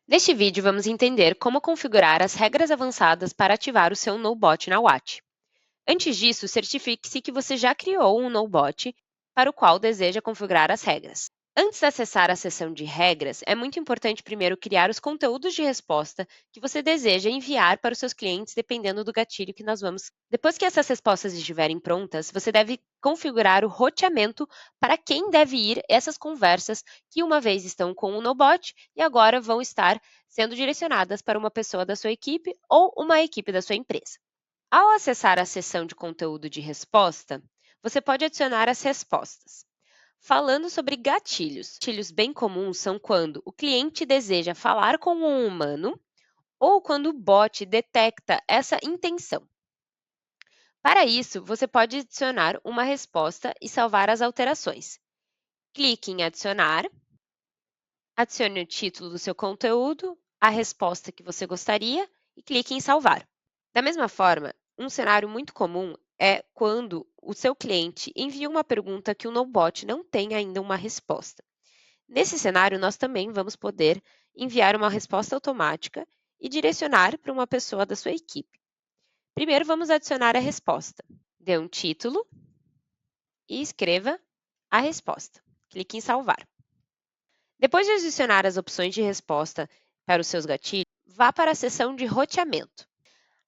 Neste vídeo, vamos entender como configurar as regras avançadas para ativar o seu NoBot na Watch. Antes disso, certifique-se que você já criou um NoBot para o qual deseja configurar as regras. Antes de acessar a seção de regras, é muito importante primeiro criar os conteúdos de resposta que você deseja enviar para os seus clientes dependendo do gatilho que nós vamos. Depois que essas respostas estiverem prontas, você deve configurar o roteamento para quem deve ir essas conversas que uma vez estão com o NoBot e agora vão estar sendo direcionadas para uma pessoa da sua equipe ou uma equipe da sua empresa. Ao acessar a seção de conteúdo de resposta, você pode adicionar as respostas. Falando sobre gatilhos. Gatilhos bem comuns são quando o cliente deseja falar com um humano ou quando o bot detecta essa intenção. Para isso, você pode adicionar uma resposta e salvar as alterações. Clique em adicionar, adicione o título do seu conteúdo, a resposta que você gostaria e clique em salvar. Da mesma forma, um cenário muito comum é quando o seu cliente envia uma pergunta que o NoBot não tem ainda uma resposta. Nesse cenário, nós também vamos poder enviar uma resposta automática e direcionar para uma pessoa da sua equipe. Primeiro, vamos adicionar a resposta. Dê um título e escreva a resposta. Clique em salvar. Depois de adicionar as opções de resposta para os seus gatilhos, vá para a seção de roteamento.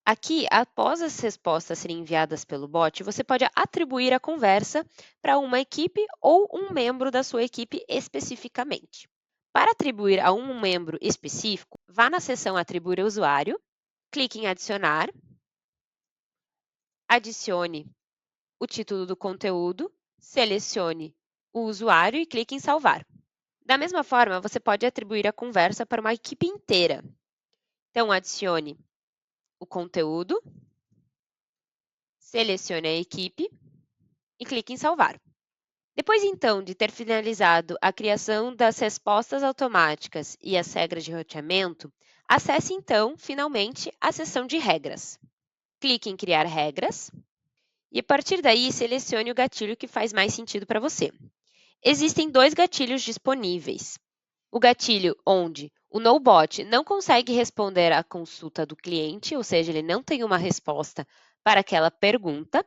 Aqui, após as respostas serem enviadas pelo bot, você pode atribuir a conversa para uma equipe ou um membro da sua equipe especificamente. Para atribuir a um membro específico, vá na seção Atribuir ao usuário, clique em Adicionar, adicione o título do conteúdo, selecione o usuário e clique em Salvar. Da mesma forma, você pode atribuir a conversa para uma equipe inteira. Então, adicione o conteúdo, selecione a equipe e clique em Salvar. Depois, então, de ter finalizado a criação das respostas automáticas e as regras de roteamento, acesse, então, finalmente, a seção de regras. Clique em Criar regras e, a partir daí, selecione o gatilho que faz mais sentido para você. Existem dois gatilhos disponíveis. O gatilho onde o NoBot não consegue responder à consulta do cliente, ou seja, ele não tem uma resposta para aquela pergunta,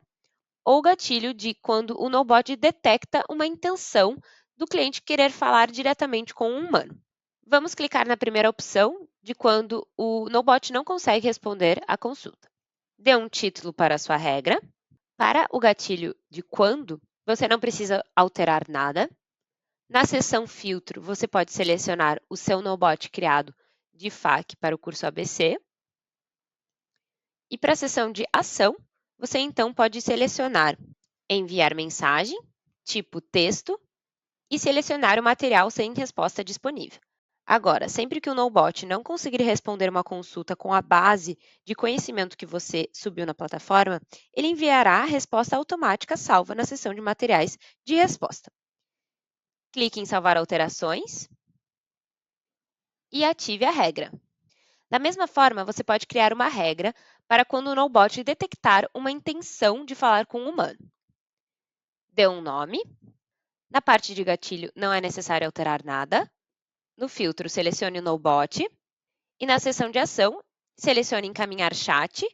ou o gatilho de quando o NoBot detecta uma intenção do cliente querer falar diretamente com um humano. Vamos clicar na primeira opção, de quando o NoBot não consegue responder à consulta. Dê um título para a sua regra. Para o gatilho de quando, você não precisa alterar nada. Na seção Filtro, você pode selecionar o seu NoBot criado de FAQ para o curso ABC. E para a seção de Ação, você então pode selecionar Enviar mensagem, tipo texto, e selecionar o material sem resposta disponível. Agora, sempre que o NoBot não conseguir responder uma consulta com a base de conhecimento que você subiu na plataforma, ele enviará a resposta automática salva na seção de materiais de resposta. Clique em Salvar alterações e ative a regra. Da mesma forma, você pode criar uma regra para quando o NoBot detectar uma intenção de falar com um humano. Dê um nome. Na parte de gatilho, não é necessário alterar nada. No filtro, selecione o NoBot. E na seção de ação, selecione Encaminhar chat.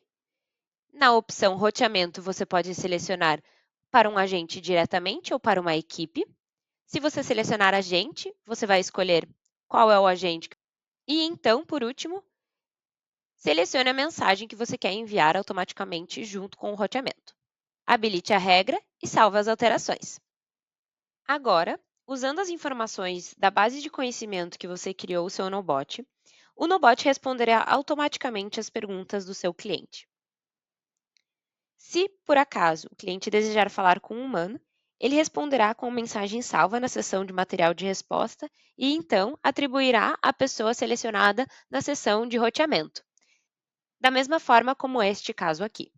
Na opção Roteamento, você pode selecionar para um agente diretamente ou para uma equipe. Se você selecionar agente, você vai escolher qual é o agente. E então, por último, selecione a mensagem que você quer enviar automaticamente junto com o roteamento. Habilite a regra e salve as alterações. Agora, usando as informações da base de conhecimento que você criou o seu NoBot, o NoBot responderá automaticamente as perguntas do seu cliente. Se, por acaso, o cliente desejar falar com um humano, ele responderá com a mensagem salva na seção de material de resposta e, então, atribuirá a pessoa selecionada na seção de roteamento, da mesma forma como este caso aqui.